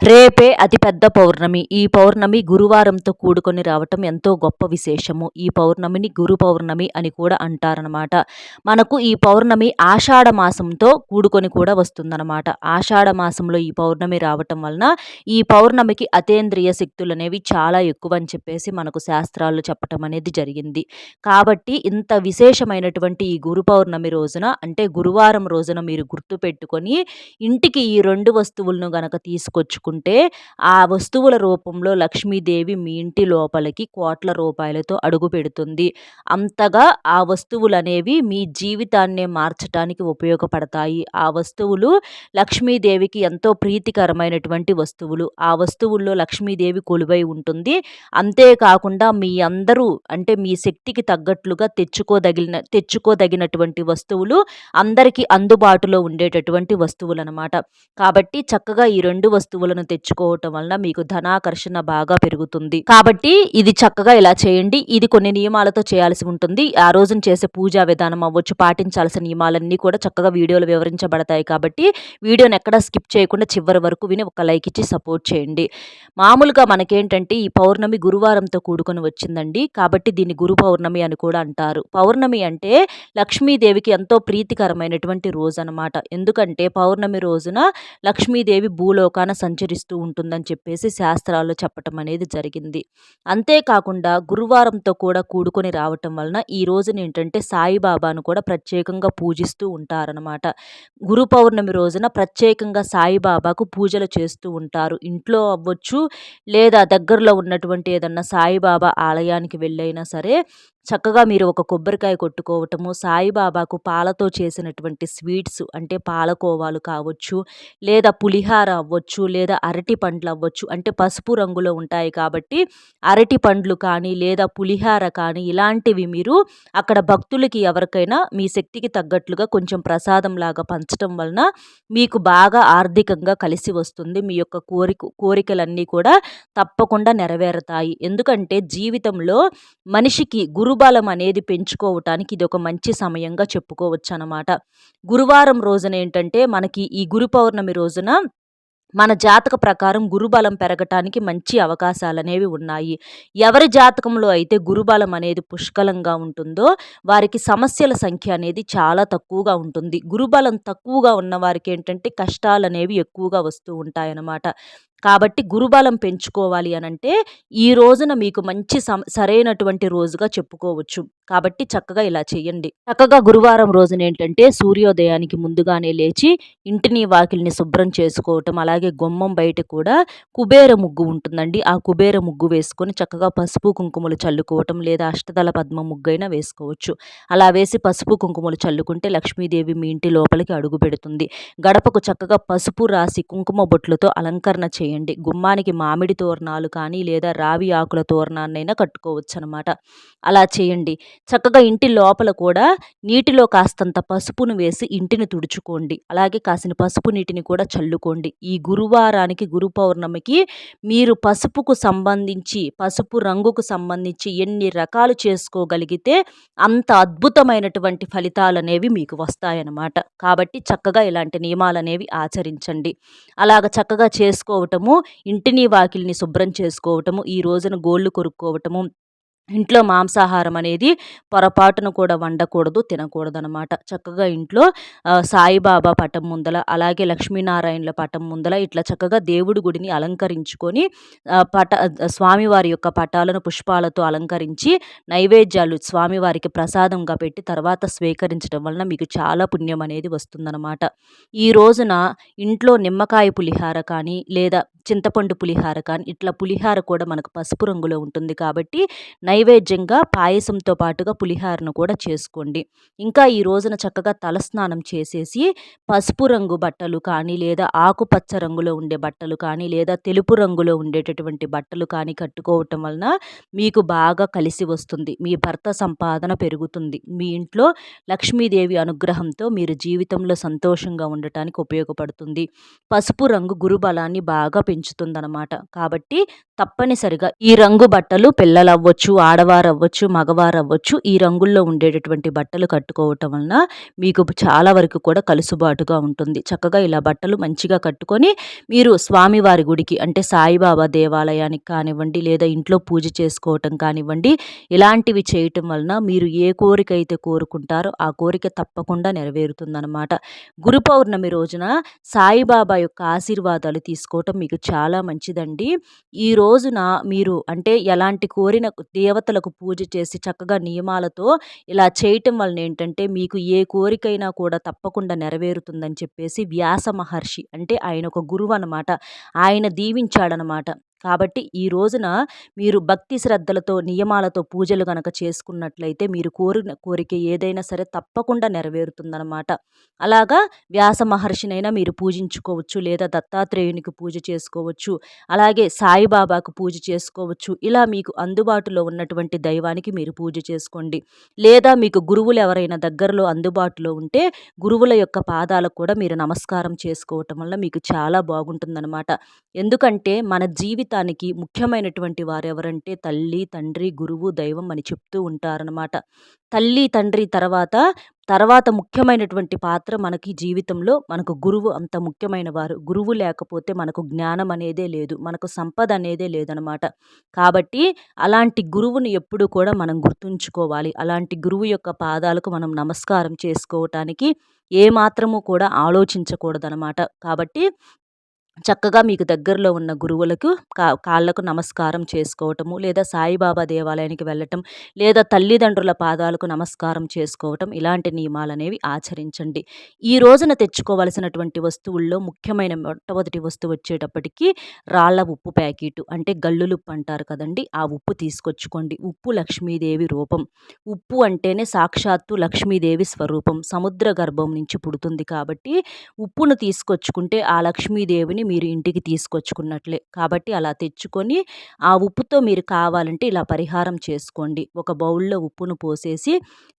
రేపే అతిపెద్ద పౌర్ణమి. ఈ పౌర్ణమి గురువారంతో కూడుకొని రావటం ఎంతో గొప్ప విశేషము. ఈ పౌర్ణమిని గురు పౌర్ణమి అని కూడా అంటారనమాట. మనకు ఈ పౌర్ణమి ఆషాఢ మాసంతో కూడుకొని కూడా వస్తుందనమాట. ఆషాఢ మాసంలో ఈ పౌర్ణమి రావటం వలన ఈ పౌర్ణమికి అతేంద్రియ శక్తులనేవి చాలా ఎక్కువని చెప్పేసి మనకు శాస్త్రాలు చెప్పటం అనేది జరిగింది. కాబట్టి ఇంత విశేషమైనటువంటి ఈ గురు పౌర్ణమి రోజున అంటే గురువారం రోజున మీరు గుర్తుపెట్టుకొని ఇంటికి ఈ 2 వస్తువులను గనక తీసుకొచ్చుకుంటే ఆ వస్తువుల రూపంలో లక్ష్మీదేవి మీ ఇంటి లోపలికి కోట్ల రూపాయలతో అడుగుపెడుతుంది. అంతగా ఆ వస్తువులనేవి మీ జీవితాన్నే మార్చటానికి ఉపయోగపడతాయి. ఆ వస్తువులు లక్ష్మీదేవికి ఎంతో ప్రీతికరమైనటువంటి వస్తువులు. ఆ వస్తువుల్లో లక్ష్మీదేవి కొలువై ఉంటుంది. అంతేకాకుండా మీ అందరూ అంటే మీ శక్తికి తగ్గట్లుగా తెచ్చుకోదగినటువంటి వస్తువులు అందరికీ అందుబాటులో ఉండేటటువంటి వస్తువులనమాట. కాబట్టి చక్కగా ఈ 2 వస్తువులను తెచ్చుకోవటం వలన మీకు ధనాకర్షణ బాగా పెరుగుతుంది. కాబట్టి ఇది చక్కగా ఇలా చేయండి. ఇది కొన్ని నియమాలతో చేయాల్సి ఉంటుంది. ఆ రోజున చేసే పూజా విధానం అవ్వచ్చు, పాటించాల్సిన నియమాలన్నీ కూడా చక్కగా వీడియోలో వివరించబడతాయి. కాబట్టి వీడియోని ఎక్కడా స్కిప్ చేయకుండా చివరి వరకు విని ఒక లైక్ ఇచ్చి సపోర్ట్ చేయండి. మామూలుగా మనకేంటంటే ఈ పౌర్ణమి గురువారంతో కూడుకొని వచ్చిందండి. కాబట్టి దీన్ని గురు పౌర్ణమి అని కూడా అంటారు. పౌర్ణమి అంటే లక్ష్మీదేవికి ఎంతో ప్రీతికరమైనటువంటి రోజు అనమాట. ఎందుకంటే పౌర్ణమి రోజున లక్ష్మీదేవి భూలోకాన సంచరిస్తూ ఉంటుందని చెప్పేసి శాస్త్రాల్లో చెప్పటం అనేది జరిగింది. అంతేకాకుండా గురువారంతో కూడా కూడుకొని రావటం వలన ఈ రోజున ఏంటంటే సాయిబాబాను కూడా ప్రత్యేకంగా పూజిస్తూ ఉంటారనమాట. గురు పౌర్ణమి రోజున ప్రత్యేకంగా సాయిబాబాకు పూజలు చేస్తూ ఉంటారు. ఇంట్లో అవ్వచ్చు లేదా దగ్గరలో ఉన్నటువంటి ఏదన్నా సాయిబాబా ఆలయానికి వెళ్ళైనా సరే చక్కగా మీరు ఒక కొబ్బరికాయ కొట్టుకోవటము, సాయిబాబాకు పాలతో చేసినటువంటి స్వీట్స్ అంటే పాలకోవాలు కావచ్చు, లేదా పులిహార అవ్వచ్చు, లేదా అరటి పండ్లు అవ్వచ్చు. అంటే పసుపు రంగులో ఉంటాయి కాబట్టి అరటి పండ్లు కానీ లేదా పులిహార కానీ ఇలాంటివి మీరు అక్కడ భక్తులకి ఎవరికైనా మీ శక్తికి తగ్గట్లుగా కొంచెం ప్రసాదం లాగా పంచటం వలన మీకు బాగా ఆర్థికంగా కలిసి వస్తుంది. మీ యొక్క కోరికలన్నీ కూడా తప్పకుండా నెరవేరుతాయి. ఎందుకంటే జీవితంలో మనిషికి గురుబలం అనేది పెంచుకోవటానికి ఇది ఒక మంచి సమయంగా చెప్పుకోవచ్చు అన్నమాట. గురువారం రోజున ఏంటంటే మనకి ఈ గురు పౌర్ణమి రోజున మన జాతక ప్రకారం గురుబలం పెరగటానికి మంచి అవకాశాలనేవి ఉన్నాయి. ఎవరి జాతకంలో అయితే గురుబలం అనేది పుష్కలంగా ఉంటుందో వారికి సమస్యల సంఖ్య అనేది చాలా తక్కువగా ఉంటుంది. గురుబలం తక్కువగా ఉన్న వారికి ఏంటంటే కష్టాలనేవి ఎక్కువగా వస్తూ ఉంటాయన్నమాట. కాబట్టి గురుబలం పెంచుకోవాలి అనంటే ఈ రోజున మీకు మంచి సరైనటువంటి రోజుగా చెప్పుకోవచ్చు. కాబట్టి చక్కగా ఇలా చేయండి. చక్కగా గురువారం రోజున ఏంటంటే సూర్యోదయానికి ముందుగానే లేచి ఇంటిని వాకిలిని శుభ్రం చేసుకోవటం, అలాగే గుమ్మం బయట కూడా కుబేర ముగ్గు ఉంటుందండి. ఆ కుబేర ముగ్గు వేసుకొని చక్కగా పసుపు కుంకుమలు చల్లుకోవటం, లేదా అష్టదళ పద్మ ముగ్గైనా వేసుకోవచ్చు. అలా వేసి పసుపు కుంకుమలు చల్లుకుంటే లక్ష్మీదేవి మీ ఇంటి లోపలికి అడుగు పెడుతుంది. గడపకు చక్కగా పసుపు రాసి కుంకుమ బొట్లతో అలంకరణ చేయండి. గుమ్మానికి మామిడి తోరణాలు కానీ లేదా రావి ఆకుల తోరణాన్నైనా కట్టుకోవచ్చు అనమాట. అలా చేయండి. చక్కగా ఇంటి లోపల కూడా నీటిలో కాస్తంత పసుపును వేసి ఇంటిని తుడుచుకోండి. అలాగే కాసిన పసుపు నీటిని కూడా చల్లుకోండి. ఈ గురువారానికి గురు పౌర్ణమికి మీరు పసుపుకు సంబంధించి పసుపు రంగుకు సంబంధించి ఎన్ని రకాలు చేసుకోగలిగితే అంత అద్భుతమైనటువంటి ఫలితాలనేవి మీకు వస్తాయన్నమాట. కాబట్టి చక్కగా ఇలాంటి నియమాలనేవి ఆచరించండి. అలాగ చక్కగా చేసుకోవటము, ఇంటిని వాకిలిని శుభ్రం చేసుకోవటము, ఈ రోజున గోళ్ళు కొరుక్కోవటము, ఇంట్లో మాంసాహారం అనేది పొరపాటున కూడా వండకూడదు, తినకూడదనమాట. చక్కగా ఇంట్లో సాయిబాబా పటం ముందల, అలాగే లక్ష్మీనారాయణుల పటం ముందల ఇట్లా చక్కగా దేవుడి గుడిని అలంకరించుకొని స్వామివారి యొక్క పటాలను పుష్పాలతో అలంకరించి నైవేద్యాలు స్వామివారికి ప్రసాదంగా పెట్టి తర్వాత స్వీకరించడం వలన మీకు చాలా పుణ్యం అనేది వస్తుందన్నమాట. ఈ రోజున ఇంట్లో నిమ్మకాయ పులిహార కానీ లేదా చింతపండు పులిహార కానీ ఇట్లా పులిహార కూడా మనకు పసుపు రంగులో ఉంటుంది కాబట్టి నైవేద్యంగా పాయసంతో పాటుగా పులిహారను కూడా చేసుకోండి. ఇంకా ఈ రోజున చక్కగా తలస్నానం చేసేసి పసుపు రంగు బట్టలు కానీ లేదా ఆకుపచ్చ రంగులో ఉండే బట్టలు కానీ లేదా తెలుపు రంగులో ఉండేటటువంటి బట్టలు కానీ కట్టుకోవటం వలన మీకు బాగా కలిసి వస్తుంది. మీ భర్త సంపాదన పెరుగుతుంది. మీ ఇంట్లో లక్ష్మీదేవి అనుగ్రహంతో మీరు జీవితంలో సంతోషంగా ఉండటానికి ఉపయోగపడుతుంది. పసుపు రంగు గురుబలాన్ని బాగా పెంచుతుందన్నమాట. కాబట్టి తప్పనిసరిగా ఈ రంగు బట్టలు పిల్లలవ్వచ్చు, ఆడవారవ్వచ్చు, మగవారవ్వచ్చు ఈ రంగుల్లో ఉండేటటువంటి బట్టలు కట్టుకోవటం వలన మీకు చాలా వరకు కూడా కలుసుబాటుగా ఉంటుంది. చక్కగా ఇలా బట్టలు మంచిగా కట్టుకొని మీరు స్వామివారి గుడికి అంటే సాయిబాబా దేవాలయానికి కానివ్వండి, లేదా ఇంట్లో పూజ చేసుకోవటం కానివ్వండి, ఇలాంటివి చేయటం వలన మీరు ఏ కోరిక అయితే కోరుకుంటారో ఆ కోరిక తప్పకుండా నెరవేరుతుందనమాట. గురు పౌర్ణమి రోజున సాయిబాబా యొక్క ఆశీర్వాదాలు తీసుకోవటం మీకు చాలా మంచిదండి. ఈ రోజున మీరు అంటే ఎలాంటి కోరిన దేవతలకు పూజ చేసి చక్కగా నియమాలతో ఇలా చేయటం వలన ఏంటంటే మీకు ఏ కోరికైనా కూడా తప్పకుండా నెరవేరుతుందని చెప్పేసి వ్యాస మహర్షి అంటే ఆయన ఒక గురువు అనమాట. ఆయన దీవించాడనమాట. కాబట్టి ఈ రోజున మీరు భక్తి శ్రద్ధలతో నియమాలతో పూజలు గనక చేసుకున్నట్లయితే మీరు కోరిన కోరిక ఏదైనా సరే తప్పకుండా నెరవేరుతుందనమాట. అలాగా వ్యాస మహర్షినైనా మీరు పూజించుకోవచ్చు, లేదా దత్తాత్రేయునికి పూజ చేసుకోవచ్చు, అలాగే సాయిబాబాకు పూజ చేసుకోవచ్చు. ఇలా మీకు అందుబాటులో ఉన్నటువంటి దైవానికి మీరు పూజ చేసుకోండి. లేదా మీకు గురువులు ఎవరైనా దగ్గరలో అందుబాటులో ఉంటే గురువుల యొక్క పాదాలకు కూడా మీరు నమస్కారం చేసుకోవటం వల్ల మీకు చాలా బాగుంటుందన్నమాట. ఎందుకంటే మన జీవితానికి ముఖ్యమైనటువంటి వారెవరంటే తల్లి, తండ్రి, గురువు, దైవం అని చెప్తూ ఉంటారనమాట. తల్లి, తండ్రి తర్వాత ముఖ్యమైనటువంటి పాత్ర మనకి జీవితంలో మనకు గురువు అంత ముఖ్యమైన వారు. గురువు లేకపోతే మనకు జ్ఞానం అనేదే లేదు. మనకు సంపద అనేదే లేదనమాట. కాబట్టి అలాంటి గురువుని ఎప్పుడూ కూడా మనం గుర్తుంచుకోవాలి. అలాంటి గురువు యొక్క పాదాలకు మనం నమస్కారం చేసుకోవటానికి ఏమాత్రము కూడా ఆలోచించకూడదనమాట. కాబట్టి చక్కగా మీకు దగ్గరలో ఉన్న గురువులకు కాళ్ళకు నమస్కారం చేసుకోవటము, లేదా సాయిబాబా దేవాలయానికి వెళ్ళటం, లేదా తల్లిదండ్రుల పాదాలకు నమస్కారం చేసుకోవటం ఇలాంటి నియమాలనేవి ఆచరించండి. ఈ రోజున తెచ్చుకోవలసినటువంటి వస్తువుల్లో ముఖ్యమైన మొట్టమొదటి వస్తువు వచ్చేటప్పటికి రాళ్ళ ఉప్పు ప్యాకెటు అంటే గల్లులుప్పు అంటారు కదండీ! ఆ ఉప్పు తీసుకొచ్చుకోండి. ఉప్పు లక్ష్మీదేవి రూపం. ఉప్పు అంటేనే సాక్షాత్తు లక్ష్మీదేవి స్వరూపం. సముద్ర గర్భం నుంచి పుడుతుంది కాబట్టి ఉప్పును తీసుకొచ్చుకుంటే ఆ లక్ష్మీదేవిని మీరు ఇంటికి తీసుకొచ్చుకున్నట్లే. కాబట్టి అలా తెచ్చుకొని ఆ ఉప్పుతో మీరు కావాలంటే ఇలా పరిహారం చేసుకోండి. ఒక బౌల్‌లో ఉప్పును పోసేసి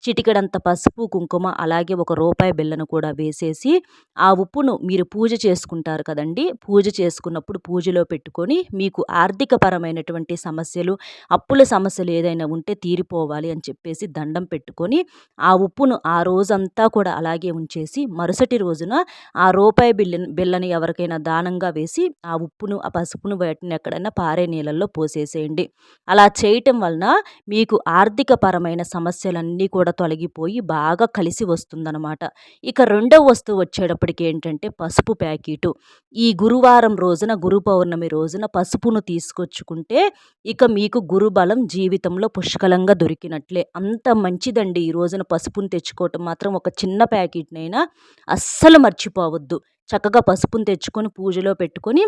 చిటికెడంత పసుపు, కుంకుమ అలాగే ఒక రూపాయి బిళ్ళను కూడా వేసేసి ఆ ఉప్పును మీరు పూజ చేసుకుంటారు కదండీ! పూజ చేసుకున్నప్పుడు పూజలో పెట్టుకొని మీకు ఆర్థికపరమైనటువంటి సమస్యలు, అప్పుల సమస్యలు ఏదైనా ఉంటే తీరిపోవాలి అని చెప్పేసి దండం పెట్టుకొని ఆ ఉప్పును ఆ రోజంతా కూడా అలాగే ఉంచేసి మరుసటి రోజున ఆ రూపాయి బిళ్ళని ఎవరికైనా దానంగా వేసి ఆ ఉప్పును, ఆ పసుపును వాటిని ఎక్కడైనా పారే నీళ్ళల్లో పోసేసేయండి. అలా చేయటం వలన మీకు ఆర్థికపరమైన సమస్యలన్నీ కూడా తొలగిపోయి బాగా కలిసి వస్తుందనమాట. ఇక రెండవ వస్తువు వచ్చేటప్పటికి ఏంటంటే పసుపు ప్యాకెటు. ఈ గురువారం రోజున గురు పౌర్ణమి రోజున పసుపును తీసుకొచ్చుకుంటే ఇక మీకు గురుబలం జీవితంలో పుష్కలంగా దొరికినట్లే. అంత మంచిదండి ఈ రోజున పసుపును తెచ్చుకోవటం మాత్రం ఒక చిన్న ప్యాకెట్‌నైనా అస్సలు మర్చిపోవద్దు. చక్కగా పసుపును తెచ్చుకొని పూజలో పెట్టుకొని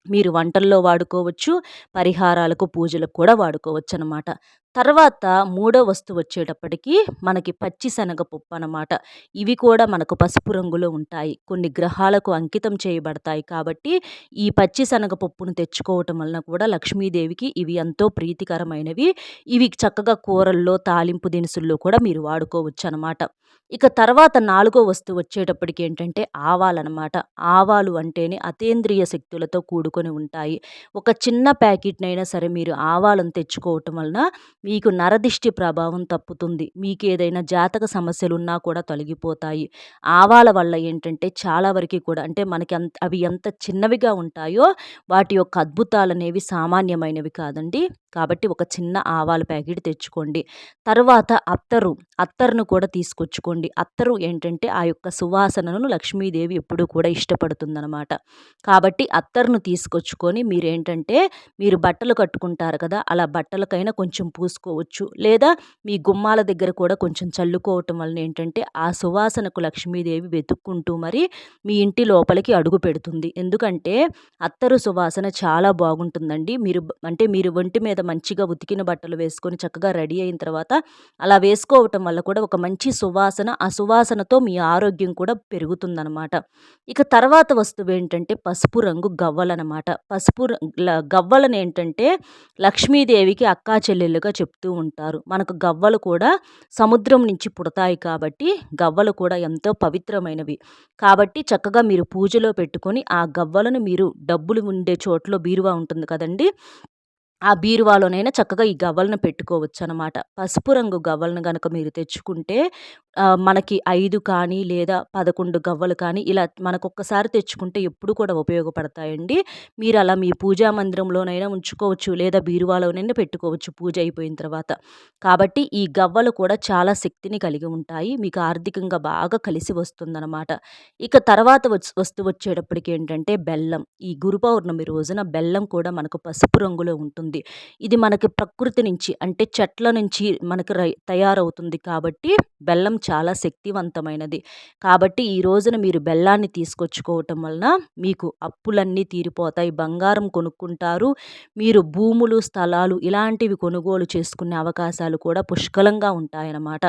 మీరు వంటల్లో వాడుకోవచ్చు. పరిహారాలకు, పూజలకు కూడా వాడుకోవచ్చనమాట. తర్వాత మూడో వస్తువు వచ్చేటప్పటికి మనకి పచ్చి శనగపప్పు అనమాట. ఇవి కూడా మనకు పసుపు రంగులో ఉంటాయి. కొన్ని గ్రహాలకు అంకితం చేయబడతాయి కాబట్టి ఈ పచ్చి శనగపప్పును తెచ్చుకోవటం వలన కూడా లక్ష్మీదేవికి ఇవి ఎంతో ప్రీతికరమైనవి. ఇవి చక్కగా కూరల్లో, తాలింపు దినుసుల్లో కూడా మీరు వాడుకోవచ్చనమాట. ఇక తర్వాత నాలుగో వస్తువు వచ్చేటప్పటికి ఏంటంటే ఆవాలనమాట. ఆవాలు అంటేనే అతీంద్రియ శక్తులతో కూడుకొని ఉంటాయి. ఒక చిన్న ప్యాకెట్‌నైనా సరే మీరు ఆవాలను తెచ్చుకోవటం వలన మీకు నరదిష్టి ప్రభావం తప్పుతుంది. మీకేదైనా జాతక సమస్యలున్నా కూడా తొలగిపోతాయి. ఆవాల వల్ల ఏంటంటే చాలా వరకి కూడా అంటే మనకి అవి ఎంత చిన్నవిగా ఉంటాయో వాటి యొక్క అద్భుతాలనేవి సామాన్యమైనవి కాదండి. కాబట్టి ఒక చిన్న ఆవాల ప్యాకెట్ తెచ్చుకోండి. తర్వాత అత్తరును కూడా తీసుకొచ్చుకోండి. అత్తరు ఏంటంటే ఆ యొక్క సువాసనను లక్ష్మీదేవి ఎప్పుడూ కూడా ఇష్టపడుతుందనమాట. కాబట్టి అత్తరును తీసుకొచ్చుకొని మీరేంటంటే మీరు బట్టలు కట్టుకుంటారు కదా! అలా బట్టలకైనా కొంచెం పూసుకోవచ్చు. లేదా మీ గుమ్మాల దగ్గర కూడా కొంచెం చల్లుకోవటం వలన ఏంటంటే ఆ సువాసనకు లక్ష్మీదేవి వెతుక్కుంటూ మరి మీ ఇంటి లోపలికి అడుగు పెడుతుంది. ఎందుకంటే అత్తరు సువాసన చాలా బాగుంటుందండి. మీరు ఒంటి మీద మంచిగా ఉతికిన బట్టలు వేసుకొని చక్కగా రెడీ అయిన తర్వాత అలా వేసుకోవటం వల్ల కూడా ఒక మంచి సువాసన, ఆ సువాసనతో మీ ఆరోగ్యం కూడా పెరుగుతుందనమాట. ఇక తర్వాత వస్తువు ఏంటంటే పసుపు రంగు గవ్వలనమాట. గవ్వలనేంటంటే లక్ష్మీదేవికి అక్కా చెల్లెళ్ళుగా చెప్తూ ఉంటారు. మనకు గవ్వలు కూడా సముద్రం నుంచి పుడతాయి కాబట్టి గవ్వలు కూడా ఎంతో పవిత్రమైనవి. కాబట్టి చక్కగా మీరు పూజలో పెట్టుకొని ఆ గవ్వలను మీరు డబ్బులు ఉండే చోట్లో బీరువా ఉంటుంది కదండీ! ఆ బీరువాలోనైనా చక్కగా ఈ గవ్వలను పెట్టుకోవచ్చనమాట. పసుపు రంగు గవ్వలను గనక మీరు తెచ్చుకుంటే మనకి 5 కానీ లేదా 11 గవ్వలు కానీ ఇలా మనకొక్కసారి తెచ్చుకుంటే ఎప్పుడు కూడా ఉపయోగపడతాయండి. మీరలా మీ పూజా మందిరంలోనైనా ఉంచుకోవచ్చు లేదా బీరువాలోనైనా పెట్టుకోవచ్చు పూజ అయిపోయిన తర్వాత. కాబట్టి ఈ గవ్వలు కూడా చాలా శక్తిని కలిగి ఉంటాయి. మీకు ఆర్థికంగా బాగా కలిసి వస్తుందనమాట. ఇక తర్వాత వస్తువు వచ్చేటప్పటికి ఏంటంటే బెల్లం. ఈ గురు పౌర్ణమి రోజున బెల్లం కూడా మనకు పసుపు రంగులో ఉంటుంది. ఇది మనకి ప్రకృతి నుంచి అంటే చెట్ల నుంచి మనకు తయారవుతుంది కాబట్టి బెల్లం చాలా శక్తివంతమైనది. కాబట్టి ఈ రోజున మీరు బెల్లాన్ని తీసుకొచ్చుకోవటం వలన మీకు అప్పులన్నీ తీరిపోతాయి. బంగారం కొనుక్కుంటారు. మీరు భూములు, స్థలాలు ఇలాంటివి కొనుగోలు చేసుకునే అవకాశాలు కూడా పుష్కలంగా ఉంటాయన్నమాట.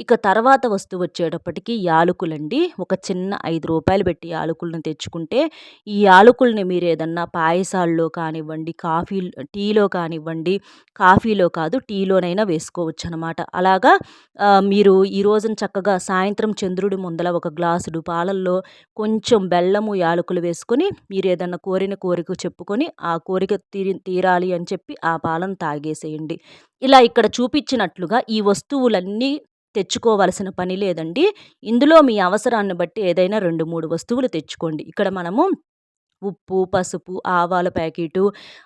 ఇక తర్వాత వస్తువు వచ్చేటప్పటికి యాలకులండి. ఒక చిన్న రూ. 5 పెట్టి యాలకులను తెచ్చుకుంటే ఈ యాలకుల్ని మీరు ఏదన్నా పాయసాల్లో కానివ్వండి, టీలో కానివ్వండి, కాఫీలో కాదు టీలోనైనా వేసుకోవచ్చనమాట. అలాగా మీరు ఈ రోజున చక్కగా సాయంత్రం చంద్రుడి ముందల ఒక గ్లాసుడు పాలల్లో కొంచెం బెల్లము, యాలకులు వేసుకొని మీరేదన్నా కోరిన కోరిక చెప్పుకొని ఆ కోరిక తీరాలి అని చెప్పి ఆ పాలను తాగేసేయండి. ఇలా ఇక్కడ చూపించినట్లుగా ఈ వస్తువులన్నీ తెచ్చుకోవాల్సిన పని లేదండి. ఇందులో మీ అవసరాన్ని బట్టి ఏదైనా 2, 3 వస్తువులు తెచ్చుకోండి. ఇక్కడ మనము ఉప్పు, పసుపు, ఆవాల ప్యాకెటు,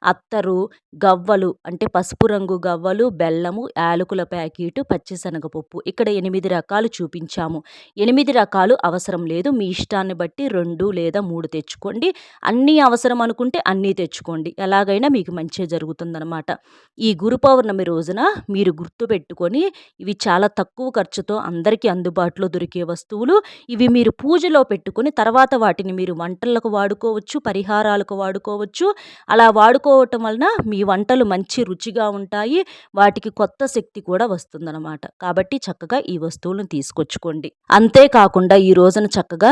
అత్తరు, గవ్వలు అంటే పసుపు రంగు గవ్వలు, బెల్లము, యాలకుల ప్యాకెటు, పచ్చిశనగపప్పు. ఇక్కడ 8 రకాలు చూపించాము. 8 రకాలు అవసరం లేదు. మీ ఇష్టాన్ని బట్టి 2 లేదా 3 తెచ్చుకోండి. అన్నీ అవసరం అనుకుంటే అన్నీ తెచ్చుకోండి. ఎలాగైనా మీకు మంచే జరుగుతుందనమాట. ఈ గురు పౌర్ణమి రోజున మీరు గుర్తుపెట్టుకొని ఇవి చాలా తక్కువ ఖర్చుతో అందరికీ అందుబాటులో దొరికే వస్తువులు. ఇవి మీరు పూజలో పెట్టుకొని తర్వాత వాటిని మీరు వంటలకు వాడుకోవచ్చు, పరిహారాలకు వాడుకోవచ్చు. అలా వాడుకోవటం వలన మీ వంటలు మంచి రుచిగా ఉంటాయి. వాటికి కొత్త శక్తి కూడా వస్తుందన్నమాట. కాబట్టి చక్కగా ఈ వస్తువులను తీసుకొచ్చుకోండి. అంతేకాకుండా ఈ రోజున చక్కగా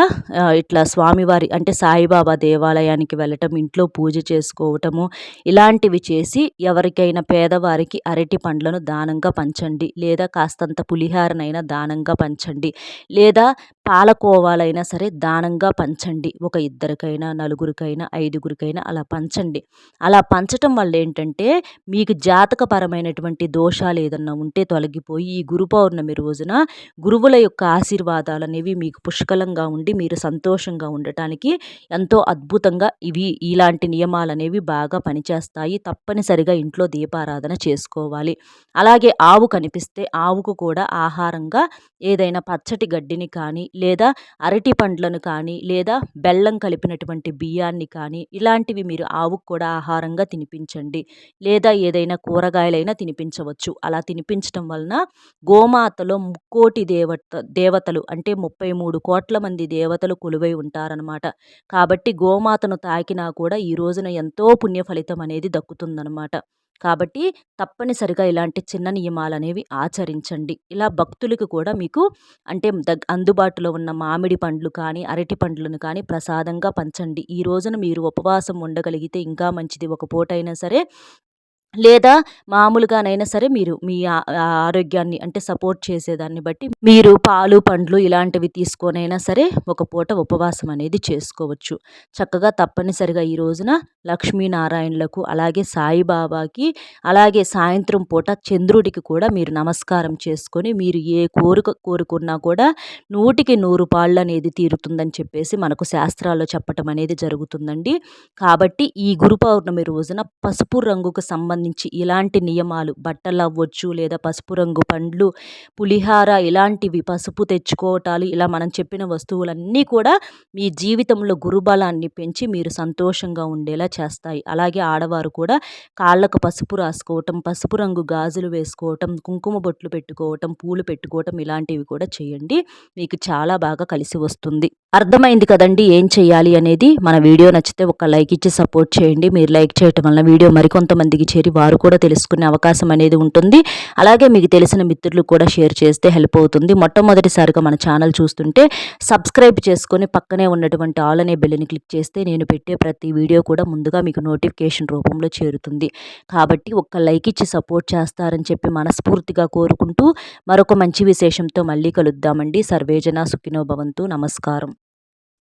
ఇట్లా స్వామివారి అంటే సాయిబాబా దేవాలయానికి వెళ్ళటం, ఇంట్లో పూజ చేసుకోవటము ఇలాంటివి చేసి ఎవరికైనా పేదవారికి అరటి పండ్లను దానంగా పంచండి. లేదా కాస్తంత పులిహారనైనా దానంగా పంచండి. లేదా పాలకోవాలైనా సరే దానంగా పంచండి. ఒక ఇద్దరికైనా, నలుగురికైనా, 5గురికైనా అలా పంచండి. అలా పంచటం వల్ల ఏంటంటే మీకు జాతకపరమైనటువంటి దోషాలు ఏదన్నా ఉంటే తొలగిపోయి ఈ గురు పౌర్ణమి రోజున గురువుల యొక్క ఆశీర్వాదాలు అనేవి మీకు పుష్కలంగా ఉండి మీరు సంతోషంగా ఉండటానికి ఎంతో అద్భుతంగా ఇలాంటి నియమాలు అనేవి బాగా పనిచేస్తాయి. తప్పనిసరిగా ఇంట్లో దీపారాధన చేసుకోవాలి. అలాగే ఆవు కనిపిస్తే ఆవుకు కూడా ఆహారంగా ఏదైనా పచ్చటి గడ్డిని కానీ లేదా అరటి పండ్లను కానీ లేదా బెల్లం కలిపినటువంటి బియ్యాన్ని కానీ ఇలాంటివి మీరు ఆవుకు కూడా ఆహారంగా తినిపించండి. లేదా ఏదైనా కూరగాయలైనా తినిపించవచ్చు. అలా తినిపించడం వలన గోమాతలో ముక్కోటి దేవతలు అంటే 33 కోట్ల మంది దేవతలు కొలువై ఉంటారనమాట. కాబట్టి గోమాతను తాకినా కూడా ఈ రోజున ఎంతో పుణ్య ఫలితం అనేది దక్కుతుందనమాట. కాబట్టి తప్పనిసరిగా ఇలాంటి చిన్న నియమాలనేవి ఆచరించండి. ఇలా భక్తులకు కూడా మీకు అంటే అందుబాటులో ఉన్న మామిడి పండ్లు కానీ, అరటి పండ్లను కానీ ప్రసాదంగా పంచండి. ఈ రోజున మీరు ఉపవాసం ఉండగలిగితే ఇంకా మంచిది. ఒక పూటైనా సరే లేదా మామూలుగానైనా సరే మీరు మీ ఆరోగ్యాన్ని అంటే సపోర్ట్ చేసేదాన్ని బట్టి మీరు పాలు, పండ్లు ఇలాంటివి తీసుకొనైనా సరే ఒక పూట ఉపవాసం అనేది చేసుకోవచ్చు. చక్కగా తప్పనిసరిగా ఈ రోజున లక్ష్మీనారాయణులకు అలాగే సాయిబాబాకి అలాగే సాయంత్రం పూట చంద్రుడికి కూడా మీరు నమస్కారం చేసుకొని మీరు ఏ కోరిక కోరుకున్నా కూడా 100కి 100 పాళ్ళు అనేది తీరుతుందని చెప్పేసి మనకు శాస్త్రాల్లో చెప్పటం అనేది జరుగుతుందండి. కాబట్టి ఈ గురు పౌర్ణమి రోజున పసుపు రంగుకు సంబంధించి ఇలాంటి నియమాలు బట్టలు అవ్వచ్చు లేదా పసుపు రంగు పండ్లు, పులిహార ఇలాంటివి పసుపు తెచ్చుకోవటాలు ఇలా మనం చెప్పిన వస్తువులన్నీ కూడా మీ జీవితంలో గురుబలాన్ని పెంచి మీరు సంతోషంగా ఉండేలా చేస్తాయి. అలాగే ఆడవారు కూడా కాళ్ళకు పసుపు రాసుకోవటం, పసుపు రంగు గాజులు వేసుకోవటం, కుంకుమ బొట్లు పెట్టుకోవటం, పూలు పెట్టుకోవటం ఇలాంటివి కూడా చేయండి. మీకు చాలా బాగా కలిసి వస్తుంది. అర్థమైంది కదండి ఏం చేయాలి అనేది. మన వీడియో నచ్చితే ఒక లైక్ ఇచ్చి సపోర్ట్ చేయండి. మీరు లైక్ చేయటం వల్ల వీడియో మరికొంతమందికి చేరి వారు కూడా తెలుసుకునే అవకాశం అనేది ఉంటుంది. అలాగే మీకు తెలిసిన మిత్రులకు కూడా షేర్ చేస్తే హెల్ప్ అవుతుంది. మొట్టమొదటిసారిగా మన ఛానల్ చూస్తుంటే సబ్స్క్రైబ్ చేసుకొని పక్కనే ఉన్నటువంటి ఆల్ అనే బెల్ని క్లిక్ చేస్తే నేను పెట్టే ప్రతి వీడియో కూడా ముందుగా మీకు నోటిఫికేషన్ రూపంలో చేరుతుంది. కాబట్టి ఒక్క లైక్ ఇచ్చి సపోర్ట్ చేస్తారని చెప్పి మనస్ఫూర్తిగా కోరుకుంటూ మరొక మంచి విశేషంతో మళ్ళీ కలుద్దామండి. సర్వేజన సుఖినో భవంతు. నమస్కారం.